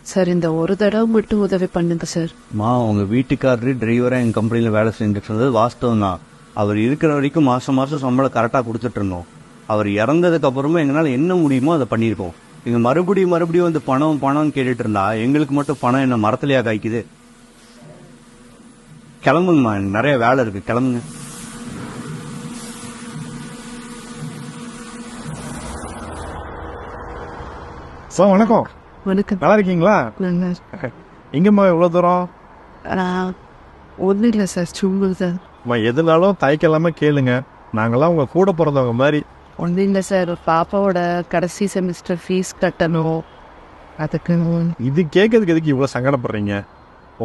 Sir இந்த ஒரு தடவை மட்டும் உதவி பண்ணுங்க சார். உங்கள் வீட்டுக்காரரு டிரைவராக எங்கள் கம்பெனியில் வேலை செஞ்சுட்டு இருந்தது வாஸ்தவம் தான். அவர் இருக்கிற வரைக்கும் மாதம் சம்பளம் கரெக்டாக கொடுத்துட்டு இருந்தோம். அவர் இறந்ததுக்கு அப்புறமா எங்களால் என்ன முடியுமோ அதை பண்ணியிருக்கோம். நீங்கள் மறுபடியும் வந்து பணம்னு கேட்டுட்டு இருந்தா எங்களுக்கு மட்டும் பணம் என்ன மரத்துலையா காய்க்குது? கிளம்புங்கம்மா, எனக்கு நிறைய வேலை இருக்கு, கிளம்புங்க. சார் வணக்கம். வணக்கம். நல்லா இருக்கீங்களா? எங்கம்மா இவ்வளோ தூரம்? ஒன்றும் இல்லை சார், சும்மா சார். எதுனாலும் தயக்கலாம கேளுங்க, நாங்களாம் உங்கள் கூட பிறந்தவங்க மாதிரி. ஒன்றும் இல்லை சார், பாப்பாவோட கடைசி செமஸ்டர் ஃபீஸ் கட்டணும், அதுக்கு. இது கேட்கறதுக்கு எதுக்கு இவ்வளோ சங்கடப்படுறீங்க?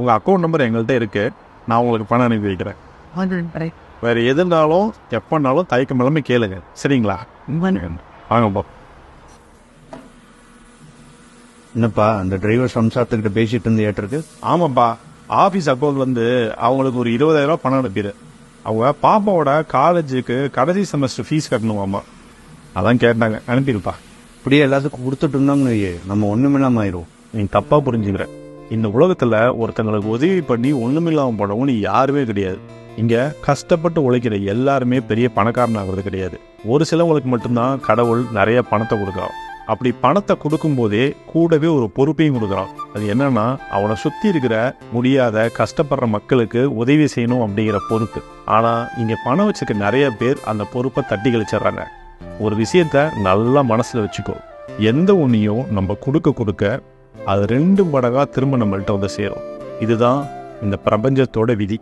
உங்கள் அக்கௌண்ட் நம்பர் எங்கள்கிட்ட இருக்கு, நான் உங்களுக்கு பணம் அனுப்பி வைக்கிறேன். வேறு எதுனாலும் எப்போனாலும் தயக்கம் எல்லாமே கேளுங்க, சரிங்களா? வாங்கப்பா. என்னப்பா அந்த டிரைவர் சம்சாரத்துக்கிட்ட பேசிட்டு இருந்து ஏற்றிருக்கு? ஆமாப்பா, ஆஃபீஸ் அக்கௌண்ட்லேருந்து அவங்களுக்கு ஒரு 20,000 பணம் அனுப்பிடு. அவங்க பாப்பாவோட காலேஜுக்கு கடைசி செமஸ்டர் ஃபீஸ் கட்டணுமாம்மா, அதான் கேட்டாங்க, அனுப்பிடுப்பா. இப்படியே எல்லாத்துக்கும் கொடுத்துட்டு இருந்தோம்னு நம்ம ஒன்றுமில்லாமல் ஆயிரும். நீ தப்பாக புரிஞ்சுக்கிற. இந்த உலகத்தில் ஒருத்தங்களுக்கு உதவி பண்ணி ஒன்றுமில்லாமல் போனவங்க யாருமே கிடையாது. இங்கே கஷ்டப்பட்டு உழைக்கிற எல்லாருமே பெரிய பணக்காரனாகிறது கிடையாது. ஒரு சிலவங்களுக்கு மட்டும்தான் கடவுள் நிறைய பணத்தை கொடுக்குறான். அப்படி பணத்தை கொடுக்கும்போதே கூடவே ஒரு பொறுப்பையும் கொடுக்குறான். அது என்னன்னா, அவனை சுற்றி இருக்கிற முடியாத கஷ்டப்படுற மக்களுக்கு உதவி செய்யணும் அப்படிங்கிற பொறுப்பு. ஆனால் இங்கே பணம் வச்சுக்க நிறைய பேர் அந்த பொறுப்பை தட்டி கழிச்சிட்றாங்க. ஒரு விஷயத்த நல்லா மனசில் வச்சுக்கோ, எந்த ஒன்றையும் நம்ம கொடுக்க அது 2 மடங்காக திரும்ப நம்மள்கிட்ட வந்து சேரும். இதுதான் இந்த பிரபஞ்சத்தோட விதி.